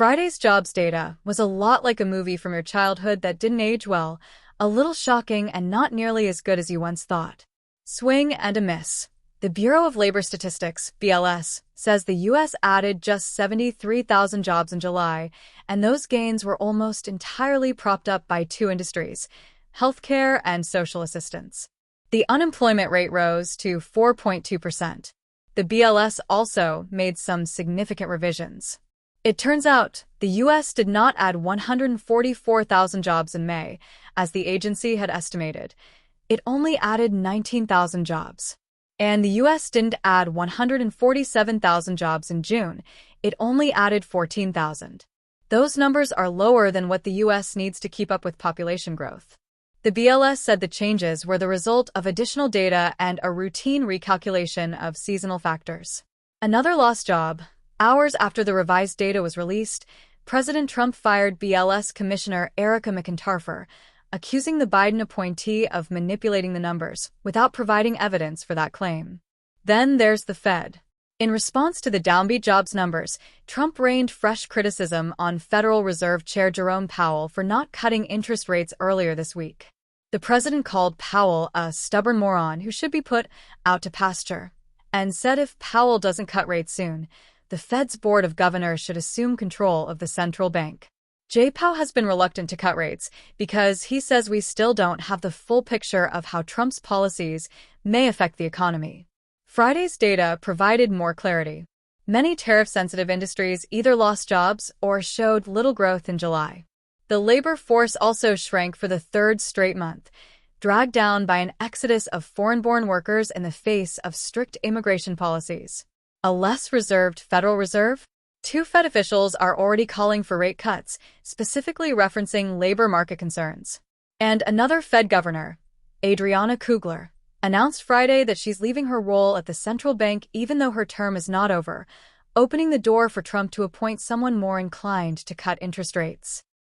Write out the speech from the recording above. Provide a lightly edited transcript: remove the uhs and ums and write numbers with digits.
Friday's jobs data was a lot like a movie from your childhood that didn't age well, a little shocking and not nearly as good as you once thought. Swing and a miss. The Bureau of Labor Statistics, BLS, says the U.S. added just 73,000 jobs in July, and those gains were almost entirely propped up by two industries: healthcare and social assistance. The unemployment rate rose to 4.2%. The BLS also made some significant revisions. It turns out the U.S. did not add 144,000 jobs in May, as the agency had estimated. It only added 19,000 jobs. And the U.S. didn't add 147,000 jobs in June. It only added 14,000. Those numbers are lower than what the U.S. needs to keep up with population growth. The BLS said the changes were the result of additional data and a routine recalculation of seasonal factors. Another lost job. Hours after the revised data was released, President Trump fired BLS Commissioner Erica McIntarfer, accusing the Biden appointee of manipulating the numbers without providing evidence for that claim. Then there's the Fed. In response to the downbeat jobs numbers, Trump rained fresh criticism on Federal Reserve Chair Jerome Powell for not cutting interest rates earlier this week. The president called Powell a stubborn moron who should be put out to pasture, and said if Powell doesn't cut rates soon, the Fed's Board of Governors should assume control of the central bank. Jay Powell has been reluctant to cut rates because he says we still don't have the full picture of how Trump's policies may affect the economy. Friday's data provided more clarity. Many tariff-sensitive industries either lost jobs or showed little growth in July. The labor force also shrank for the third straight month, dragged down by an exodus of foreign-born workers in the face of strict immigration policies. A less reserved Federal Reserve? Two Fed officials are already calling for rate cuts, specifically referencing labor market concerns. And another Fed governor, Adriana Kugler, announced Friday that she's leaving her role at the central bank even though her term is not over, opening the door for Trump to appoint someone more inclined to cut interest rates.